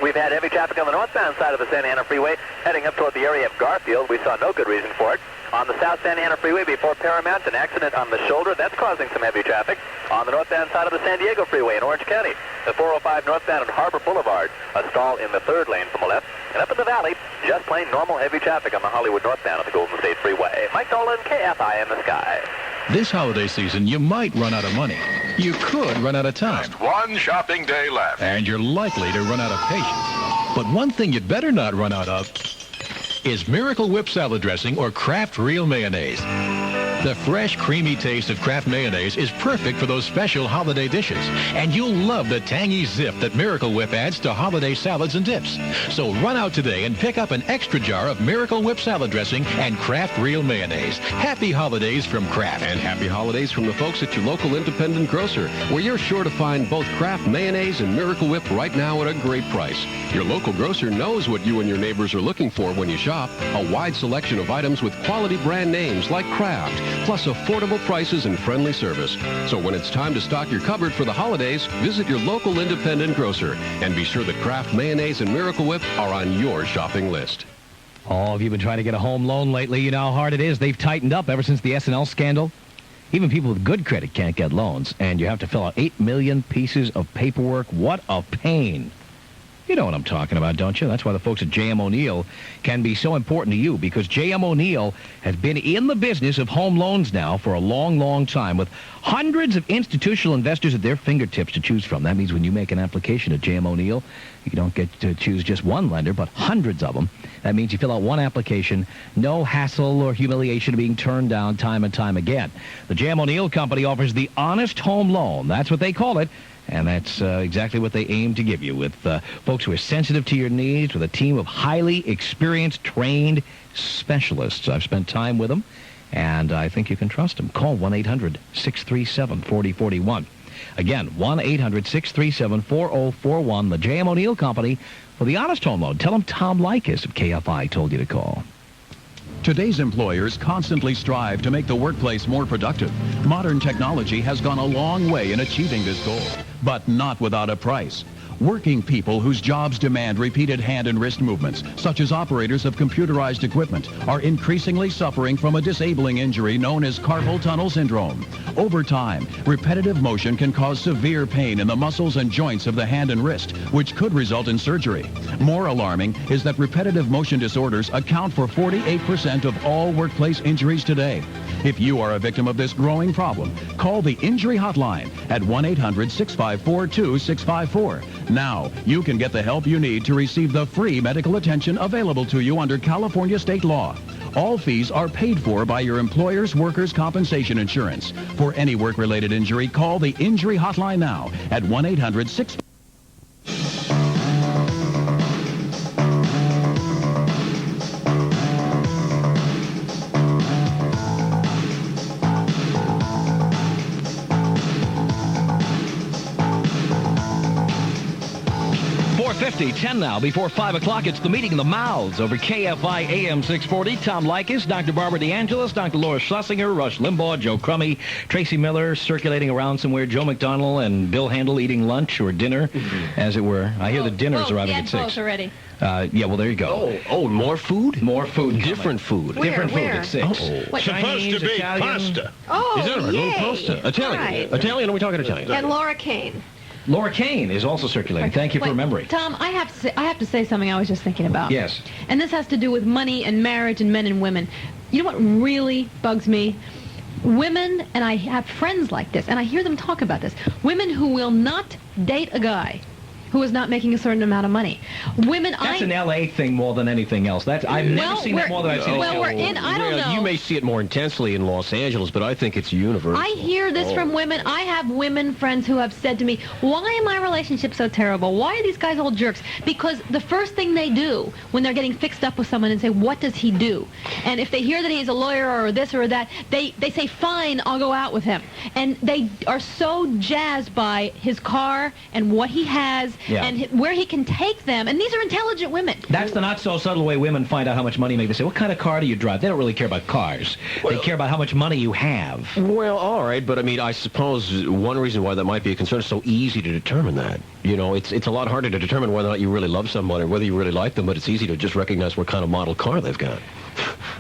F: We've had heavy traffic on the northbound side of the Santa Ana Freeway heading up toward the area of Garfield. We saw no good reason for it. On the South Santa Ana Freeway before Paramount, an accident on the shoulder. That's causing some heavy traffic. On the northbound side of the San Diego Freeway in Orange County, the 405 northbound at Harbor Boulevard, a stall in the third lane from the left. And up in the valley, just plain normal heavy traffic on the Hollywood northbound of the Golden State Freeway. Mike Nolan, KFI in the Sky.
O: This holiday season, you might run out of money. You could run out of time.
J: Just one shopping day left.
O: And you're likely to run out of patience. But one thing you'd better not run out of is Miracle Whip salad dressing or Kraft Real Mayonnaise. The fresh, creamy taste of Kraft mayonnaise is perfect for those special holiday dishes. And you'll love the tangy zip that Miracle Whip adds to holiday salads and dips. So run out today and pick up an extra jar of Miracle Whip salad dressing and Kraft Real Mayonnaise. Happy holidays from Kraft.
P: And happy holidays from the folks at your local independent grocer, where you're sure to find both Kraft Mayonnaise and Miracle Whip right now at a great price. Your local grocer knows what you and your neighbors are looking for when you shop. A wide selection of items with quality brand names like Kraft, plus affordable prices and friendly service. So when it's time to stock your cupboard for the holidays, visit your local independent grocer and be sure that Kraft Mayonnaise and Miracle Whip are on your shopping list.
B: Oh, have you been trying to get a home loan lately? You know how hard it is. They've tightened up ever since the SNL scandal. Even people with good credit can't get loans, and you have to fill out 8 million pieces of paperwork. What a pain. You know what I'm talking about, don't you? That's why the folks at J.M. O'Neill can be so important to you, because J.M. O'Neill has been in the business of home loans now for a long, long time, with hundreds of institutional investors at their fingertips to choose from. That means when you make an application at J.M. O'Neill, you don't get to choose just one lender, but hundreds of them. That means you fill out one application, no hassle or humiliation of being turned down time and time again. The J.M. O'Neill Company offers the honest home loan. That's what they call it. And that's exactly what they aim to give you, with folks who are sensitive to your needs, with a team of highly experienced, trained specialists. I've spent time with them, and I think you can trust them. Call 1-800-637-4041. Again, 1-800-637-4041, the J.M. O'Neill Company, for the honest home loan. Tell them Tom Leykis of KFI told you to call.
O: Today's employers constantly strive to make the workplace more productive. Modern technology has gone a long way in achieving this goal, but not without a price. Working people whose jobs demand repeated hand and wrist movements, such as operators of computerized equipment, are increasingly suffering from a disabling injury known as carpal tunnel syndrome. Over time, repetitive motion can cause severe pain in the muscles and joints of the hand and wrist, which could result in surgery. More alarming is that repetitive motion disorders account for 48% of all workplace injuries today. If you are a victim of this growing problem, call the Injury Hotline at 1-800-654-2654. Now, you can get the help you need to receive the free medical attention available to you under California state law. All fees are paid for by your employer's workers' compensation insurance. For any work-related injury, call the Injury Hotline now at 1-800-654-2654.
B: 10 now, before 5 o'clock. It's the Meeting of the Mouths over KFI AM 640. Tom Leykis, Dr. Barbara DeAngelis, Dr. Laura Schlessinger, Rush Limbaugh, Joe Crummey, Tracy Miller circulating around somewhere, Joe McDonnell and Bill Handel eating lunch or dinner, as it were. I hear the dinner's arriving at 6.
G: Both already.
B: Yeah, well, there you go.
E: Oh, more food?
B: More food.
E: Different food.
B: Different food
G: Where?
B: at 6.
G: What?
D: Supposed to be
B: Italian.
D: pasta.
N: Oh,
E: Is that right?
N: yay.
E: Pasta. Italian.
N: Right.
E: Italian? Are we talking Italian?
N: And Laura Kane.
B: Laura Kane is also circulating. Thank you for
G: Wait,
B: remembering.
G: Tom, I have to say something I was just thinking about.
B: Yes.
G: And this has to do with money and marriage and men and women. You know what really bugs me? Women, and I have friends like this, and I hear them talk about this. Women who will not date a guy who is not making a certain amount of money.
B: That's an L.A. thing more than anything else. I've never seen that more than I've seen.
G: Well, we're in. I don't know.
E: You may see it more intensely in Los Angeles, but I think it's universal.
G: I hear this from women. I have women friends who have said to me, "Why are my relationships so terrible? Why are these guys all jerks?" Because the first thing they do when they're getting fixed up with someone and say, "What does he do?" And if they hear that he's a lawyer or this or that, they say, "Fine, I'll go out with him." And they are so jazzed by his car and what he has and where he can take them. And these are intelligent women.
B: That's the not-so-subtle way women find out how much money you make. They say, what kind of car do you drive? They don't really care about cars. They care about how much money you have.
E: Well, all right, but I mean, I suppose one reason why that might be a concern is so easy to determine that. You know, it's a lot harder to determine whether or not you really love somebody or whether you really like them, but it's easy to just recognize what kind of model car they've got.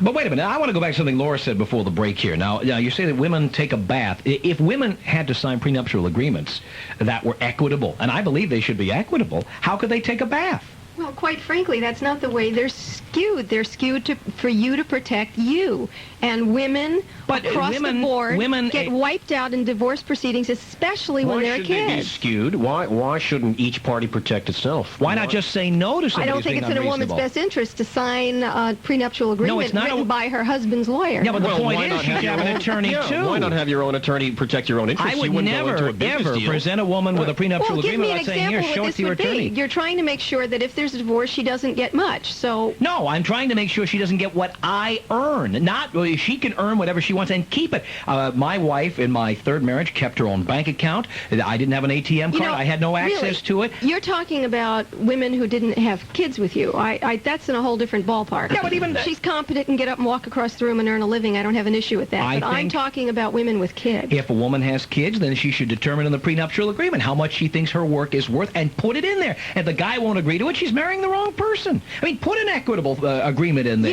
B: But wait a minute. I want to go back to something Laura said before the break here. Now, you say that women take a bath. If women had to sign prenuptial agreements that were equitable, and I believe they should be equitable, how could they take a bath?
N: Well, quite frankly, that's not the way they're skewed. They're skewed for you to protect you. And women across the board get wiped out in divorce proceedings, especially when they're kids.
E: Why should they be skewed? Why shouldn't each party protect itself?
B: Why not just say no to somebody?
N: I don't think it's in a woman's best interest to sign a prenuptial agreement written by her husband's lawyer.
B: Yeah, but the point is, you should have an attorney, too.
E: Why not have your own attorney protect your own interests?
B: I would never, ever present a woman with a prenuptial agreement without saying, here, show it to your attorney.
N: You're trying to make sure that if there's a divorce, she doesn't get much. So
B: no, I'm trying to make sure she doesn't get what I earn. Not she can earn whatever she wants and keep it. My wife in my third marriage kept her own bank account. I didn't have an ATM card. I had no access to it.
N: You're talking about women who didn't have kids with you. That's in a whole different ballpark.
B: Yeah, but even
N: she's competent and get up and walk across the room and earn a living. I don't have an issue with that. But I'm talking about women with kids.
B: If a woman has kids, then she should determine in the prenuptial agreement how much she thinks her work is worth and put it in there. And the guy won't agree to it, she's marrying the wrong person. I mean, put an equitable agreement in there.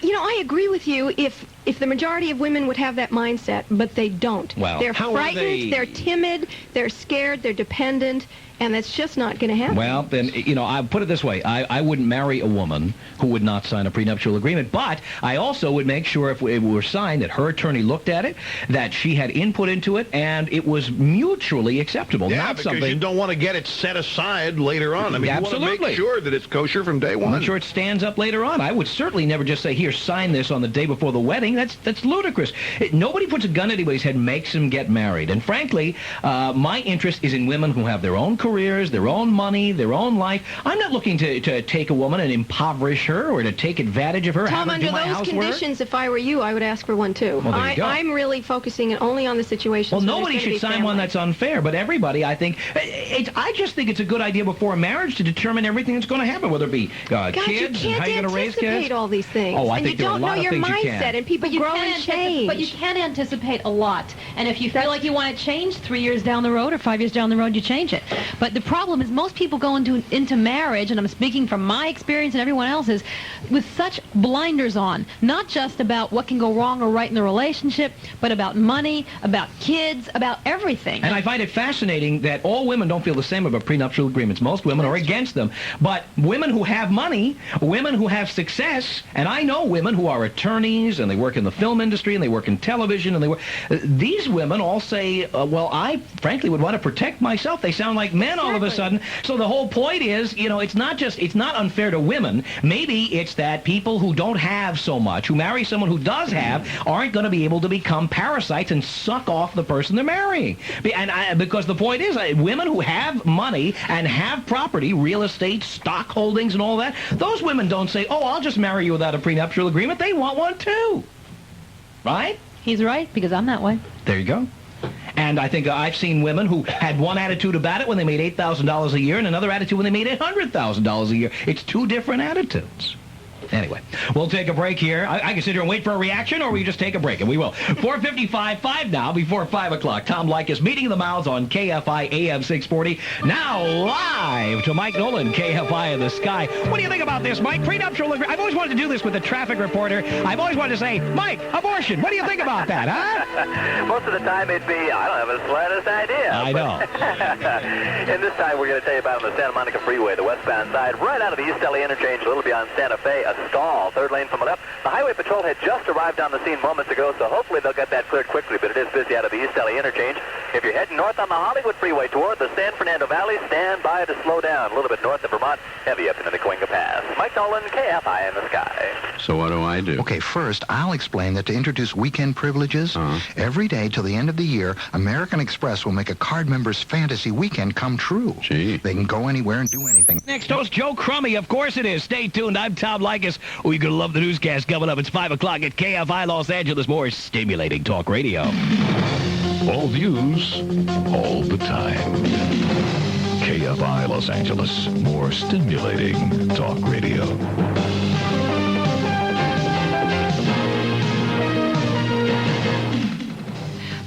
N: You know, I agree with you if the majority of women would have that mindset, but they don't.
B: Well,
N: they're frightened, they're timid, they're scared, they're dependent, and that's just not going to happen.
B: Well, then, I'll put it this way. I wouldn't marry a woman who would not sign a prenuptial agreement, but I also would make sure if it were signed that her attorney looked at it, that she had input into it, and it was mutually acceptable.
D: Yeah,
B: not
D: because
B: something
D: you don't want to get it set aside later on. I mean,
B: absolutely.
D: You want to make sure that it's kosher from day one.
B: Make sure it stands up later on. I would certainly never just say, here, sign this on the day before the wedding. That's ludicrous. Nobody puts a gun to anybody's head and makes them get married. And frankly, my interest is in women who have their own careers, their own money, their own life. I'm not looking to take a woman and impoverish her or to take advantage of her.
N: Tom, under those conditions, if I were you, I would ask for one too.
B: Well, there you go.
N: I'm really focusing only on the situations.
B: Well, nobody should sign one that's unfair, but everybody, I think, I just think it's a good idea before marriage to determine everything that's going to happen, whether it be kids and how you're going to raise kids.
N: You can't anticipate all these things.
B: Oh, I think there are a lot of things you can.
N: You don't know your mindset, and people grow and change.
G: But you can anticipate a lot. And if you feel like you want to change 3 years down the road or 5 years down the road, you change it. But the problem is most people go into marriage, and I'm speaking from my experience and everyone else's, with such blinders on, not just about what can go wrong or right in the relationship, but about money, about kids, about everything.
B: And I find it fascinating that all women don't feel the same about prenuptial agreements. Most women are against them. But women who have money, women who have success, and I know women who are attorneys, and they work in the film industry, and they work in television, and they work... these women all say, well, I frankly would want to protect myself. They sound like men all of a sudden. So the whole point is, it's not unfair to women. Maybe it's that people who don't have so much, who marry someone who does have, aren't going to be able to become parasites and suck off the person they're marrying. Because the point is, women who have money and have property, real estate, stock holdings and all that, those women don't say, oh, I'll just marry you without a prenuptial agreement. They want one too. Right?
G: He's right, because I'm that way.
B: There you go. And I think I've seen women who had one attitude about it when they made $8,000 a year and another attitude when they made $100,000 a year. It's two different attitudes. Anyway, we'll take a break here. I can sit here and wait for a reaction, or we just take a break, and we will. 4:55 now, before 5 o'clock. Tom Leykis, Meeting of the Mouths on KFI AM 640. Now live to Mike Nolan, KFI in the Sky. What do you think about this, Mike? Prenuptial agreement. I've always wanted to do this with a traffic reporter. I've always wanted to say, Mike, abortion. What do you think about that, huh?
F: Most of the time it'd be, I don't have the slightest idea.
B: I know.
F: And this time we're going to tell you about on the Santa Monica Freeway, the westbound side, right out of the East LA interchange, a little beyond Santa Fe, a stall, third lane from the left. The Highway Patrol had just arrived on the scene moments ago, so hopefully they'll get that cleared quickly, but it is busy out of the East LA interchange. If you're heading north on the Hollywood Freeway toward the San Fernando Valley, stand by to slow down. A little bit north of Vermont, heavy up into the Cahuenga Pass. Mike Nolan, KFI in the Sky.
P: So what do I do?
K: Okay, first, I'll explain that to introduce weekend privileges, every day till the end of the year, American Express will make a card member's fantasy weekend come true.
P: Gee.
K: They can go anywhere and do anything.
B: Next host, Joe Crummey. Of course it is. Stay tuned. I'm Tom Leykis. Oh, you're going to love the newscast coming up. It's 5 o'clock at KFI Los Angeles. More stimulating talk radio.
A: All views, all the time. KFI Los Angeles. More stimulating talk radio.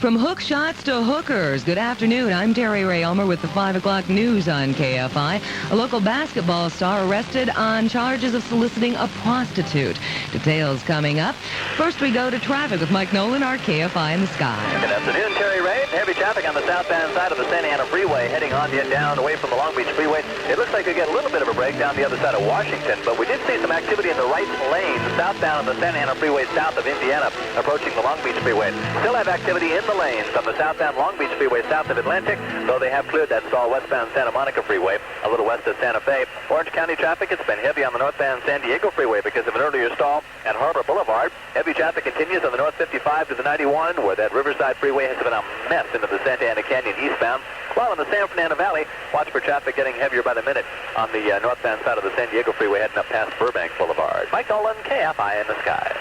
I: From hook shots to hookers, good afternoon. I'm Terry Ray Elmer with the 5 o'clock news on KFI. A local basketball star arrested on charges of soliciting a prostitute. Details coming up. First, we go to traffic with Mike Nolan, our KFI in the Sky.
F: Good afternoon, Terry Ray. Heavy traffic on the southbound side of the Santa Ana Freeway, heading on yet down away from the Long Beach Freeway. It looks like we get a little bit of a break down the other side of Washington, but we did see some activity in the right lane, southbound on the Santa Ana Freeway south of Indiana, approaching the Long Beach Freeway. Still have activity in the lanes on the southbound Long Beach Freeway south of Atlantic, though they have cleared that stall westbound Santa Monica Freeway, a little west of Santa Fe. Orange County traffic, it's been heavy on the northbound San Diego Freeway because of an earlier stall at Harbor Boulevard. Heavy traffic continues on the North 55 to the 91, where that Riverside Freeway has been a mess into the Santa Ana Canyon eastbound. While in the San Fernando Valley, watch for traffic getting heavier by the minute on the northbound side of the San Diego Freeway heading up past Burbank Boulevard. Mike Nolan, KFI in the Sky.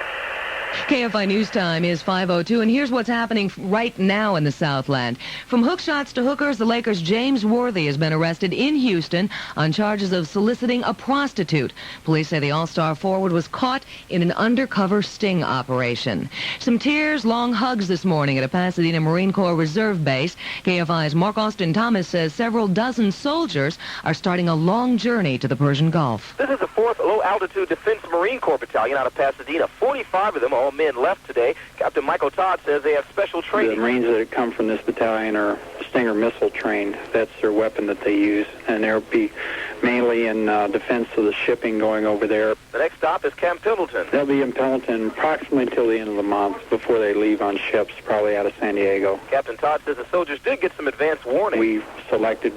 I: KFI News Time is 5:02, and here's what's happening right now in the Southland. From hook shots to hookers, the Lakers' James Worthy has been arrested in Houston on charges of soliciting a prostitute. Police say the All-Star forward was caught in an undercover sting operation. Some tears, long hugs this morning at a Pasadena Marine Corps Reserve base. KFI's Mark Austin Thomas says several dozen soldiers are starting a long journey to the Persian Gulf.
Q: This is the 4th Low-Altitude Defense Marine Corps Battalion out of Pasadena. 45 of them, all men, left today. Captain Michael Todd says they have special training.
R: The Marines that come from this battalion are Stinger missile trained. That's their weapon that they use, and they'll be mainly in defense of the shipping going over there.
Q: The next stop is Camp Pendleton.
R: They'll be in Pendleton approximately until the end of the month before they leave on ships, probably out of San Diego.
Q: Captain Todd says the soldiers did get some advance warning.
R: We selected,